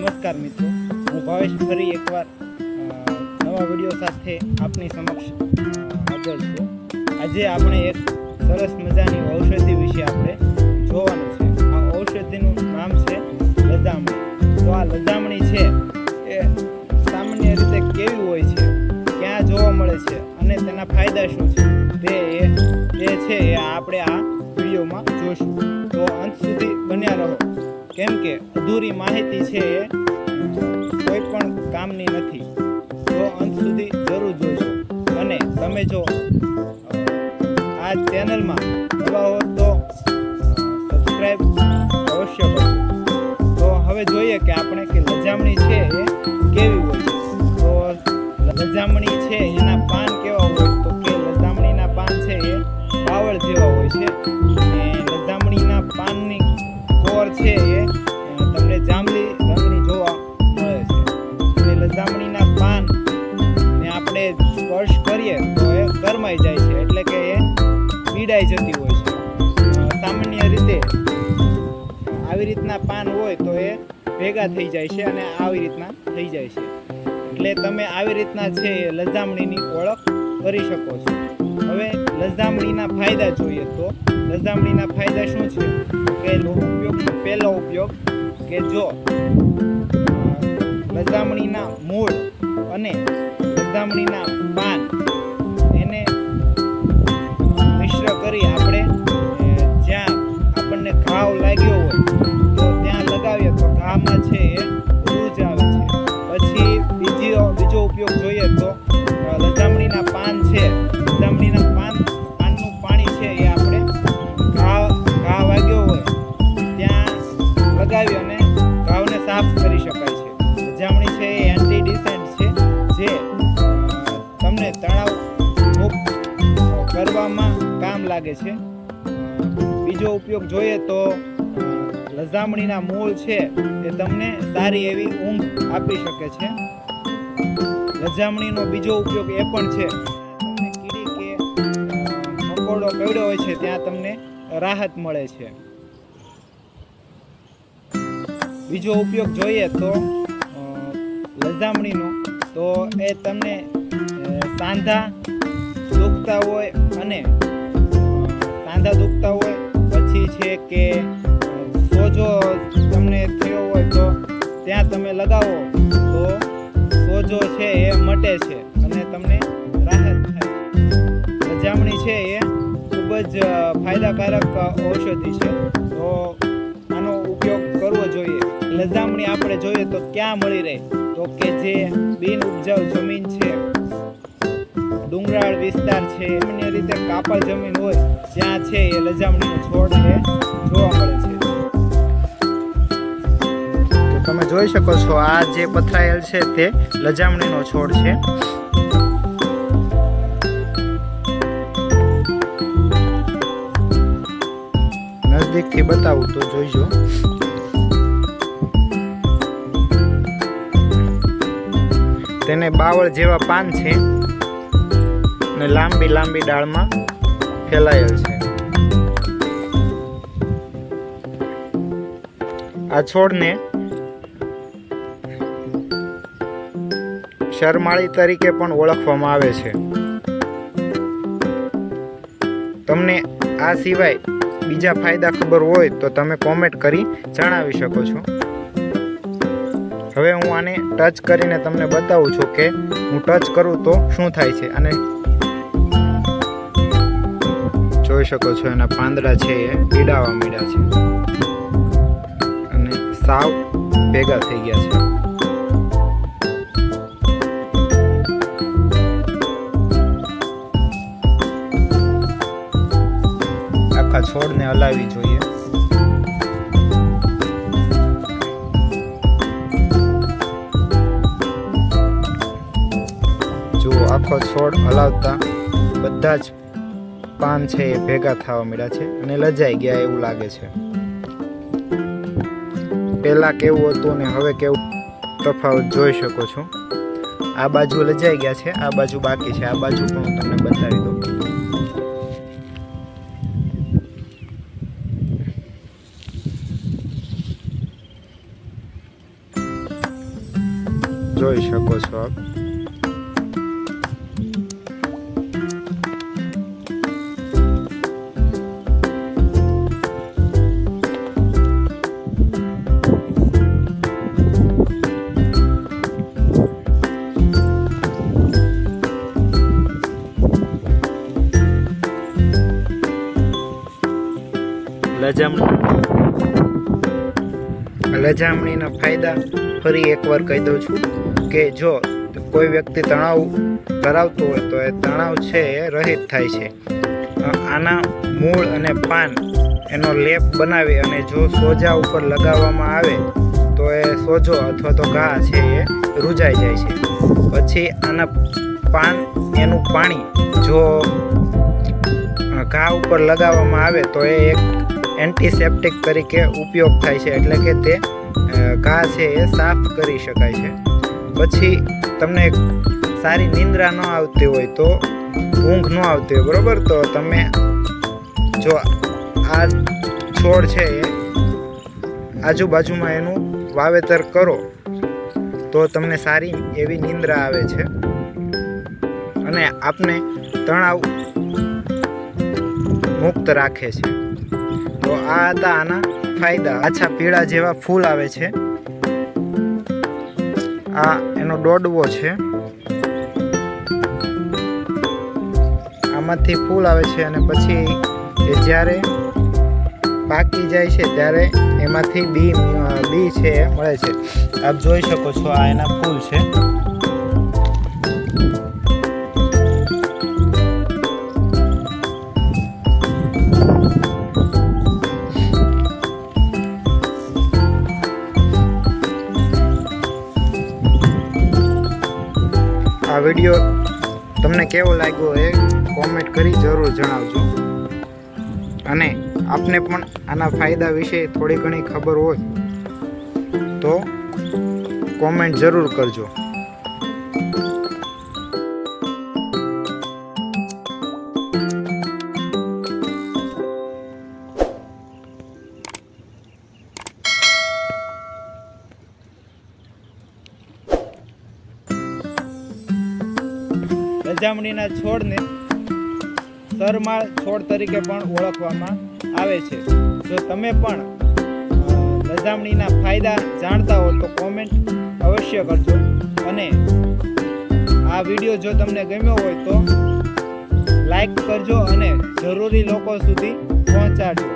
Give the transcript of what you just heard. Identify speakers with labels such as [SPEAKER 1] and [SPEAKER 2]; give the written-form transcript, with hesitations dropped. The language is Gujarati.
[SPEAKER 1] નમસ્કાર મિત્રો, હું ભાવેશ ફરી એકવાર નવા વિડીયો સાથે આપની સમક્ષ હાજર છું। આજે આપણે એક સરસ મજાની ઔષધિ વિશે આપણે જોવાનું છે। આ ઔષધિનું નામ છે લજામણી। તો આ લજામણી છે એ સામાન્ય રીતે કેવી હોય છે, ક્યાં જોવા મળે છે અને તેના ફાયદા શું છે તે છે એ આપણે આ વિડીયોમાં જોઈશું। તો અંત સુધી બન્યા રહો, કેમ કે અધૂરી માહિતી છે એ કોઈ પણ કામની નથી। તો અંત સુધી જરૂર જોજો અને તમે જો આ ચેનલમાં નવા હો તો સબસ્ક્રાઈબ અવશ્ય કરજો। તો હવે જોઈએ કે આપણે કે લજામણી છે એ કેવી હોય છે। તો લજામણી છે એના પાન કેવા હોય, તો કે લજામણીના પાન છે એ બાવળ જેવા હોય છે અને લજામણીના પાનની કોર છે એ તમને જાંબલી રંગની જોવા મળે છે। અને લજામણીના પાન ને આપણે સ્પર્શ કરીએ તો એ ગરમાઈ જાય છે, એટલે કે એ પીડાઈ જતી હોય છે। સામાન્ય રીતે આવી રીતના પાન હોય તો એ ભેગા થઈ જાય છે અને આવી રીતના થઈ જાય છે, એટલે તમે આવી રીતના છે એ લજામણીની ઓળખ કરી શકો છો। હવે લજામણીના ફાયદા જોઈએ તો લજામણીના ફાયદા શું છે કે પહેલો ઉપયોગ કે જો લજામણીના મૂળ અને લજામણીના પાન એને મિશ્ર કરી આપણે જ્યાં આપણને ઘાવ લાગ્યો હોય તો ત્યાં લગાવીએ તો ઘામાં છે એ રૂજ આવે છે। પછી બીજો ઉપયોગ જોઈએ તો લજામણીના પાન છે, લજામણીના પાનનું પાણી છે એ આપણે ઘા વાગ્યો હોય ત્યાં લગાવી અને ઘાવને સાફ કરી શકાય છે। લજામણી છે એ એન્ટીડિસેન્ટ છે, જે તમને તણાવ મુક્ત કરવામાં કામ લાગે છે। બીજો ઉપયોગ જોઈએ તો લજામણીના મૂળ છે એ તમને સારી એવી ઊંઘ આપી શકે છે। લજામણીનો બીજો ઉપયોગ એ પણ છે તમને કીડી કે મકોડો કરડ્યો હોય છે ત્યાં તમને રાહત મળે છે। બીજો ઉપયોગ જોઈએ તો લજામણીનો તો એ તમને સાંધા દુખતા હોય અને પછી છે કે સોજો તમને થયો હોય તો ત્યાં તમે લગાવો તો સોજો છે એ મટે છે અને તમને રાહત થાય છે। લજામણી છે એ ખૂબ જ ફાયદાકારક ઔષધિ છે, તો આનો ઉપયોગ કરવો જોઈએ। લજામણી આપણે જોઈએ તો ક્યાં મળી રહે, તો કે જે બિન ઉપજાઉ જમીન છે, ડુંગરાળ વિસ્તાર છે, સામાન્ય રીતે કાપલ જમીન હોય ત્યાં છે એ લજામણીનો છોડ એ જોવા મળે છે। તો તમે જોઈ શકો છો આ જે પથરાયેલ છે તે લજામણીનો છોડ છે। નજદીકથી બતાવું તો જોઈજો। તેને બાવળ જેવા પાન છે અને લાંબી ડાળમાં ફેલાયેલ છે। આ છોડને શરમાળી તરીકે પણ ઓળખવામાં આવે છે। તમને આ સિવાય બીજા ફાયદા ખબર હોય તો તમે કોમેન્ટ કરી જણાવી શકો છો। હવે હું આને ટચ કરીને તમને બતાવું છું કે હું ટચ કરું તો શું થાય છે। અને જોઈ શકો છો એના પાંદડા છે એ પીડાવા માંડ્યા છે અને સાવ ભેગા થઈ ગયા છે। આખા છોડને હલાવી જોઈએ। જો આખો છોડ હલાવતા બધા જ પાન છે એ ભેગા થવા મળ્યા છે અને લજાઈ ગયા એવું લાગે છે। પહેલા કેવું હતું ને હવે કેવું તફાવત જોઈ શકો છો। આ બાજુ લજાઈ ગયા છે, આ બાજુ બાકી છે। આ બાજુ પણ હું તમને બતાવી દઉં। જોઈ શકો છો આપ. લજામણીના ફાયદા ફરી એકવાર કહી દઉં છું કે જો કોઈ વ્યક્તિ તણાવ ધરાવતો હોય તો એ તણાવ છે એ રહિત થાય છે. આના મૂળ અને પાન એનો લેપ બનાવી અને જો સોજા ઉપર લગાવવામાં આવે તો એ સોજો અથવા તો ઘા છે એ રૂજાઈ જાય છે. પછી આના પાન એનું પાણી જો ઘા ઉપર લગાવવામાં આવે તો એ એક એન્ટીસેપ્ટિક તરીકે ઉપયોગ થાય છે, એટલે કે તે ઘા છે એ સાફ કરી શકાય છે. પછી તમને સારી નિંદ્રા ન આવતી હોય તો ઊંઘ ન આવતી હોય બરાબર, તો તમે જો આ છોડ છે એ આજુબાજુમાં એનું વાવેતર કરો તો તમને સારી એવી નિંદ્રા આવે છે અને આપને તણાવ મુક્ત રાખે છે. તો આ હતા આના ફાયદા. આછા પીળા જેવા ફૂલ આવે છે, આ એનો દોડવો છે, આમાંથી ફૂલ આવે છે અને પછી એ જ્યારે પાકી જાય છે ત્યારે એમાંથી બી છે એ મળે છે. આપ જોઈ શકો છો આ એના ફૂલ છે. આ વિડીયો તમને કેવો લાગ્યો એ કોમેન્ટ કરી જરૂર જણાવજો, અને આપને પણ આના ફાયદા વિશે થોડી ઘણી ખબર હોય તો કોમેન્ટ જરૂર કરજો. લજામણીના છોડને સરમાળ છોડ તરીકે પણ ઓળખવામાં આવે છે. જો તમે પણ લજામણીના ફાયદા જાણતા હો તો કોમેન્ટ અવશ્ય કરજો, અને આ વિડીયો જો તમને ગમ્યો હોય તો લાઈક કરજો અને જરૂરી લોકો સુધી પહોંચાડજો.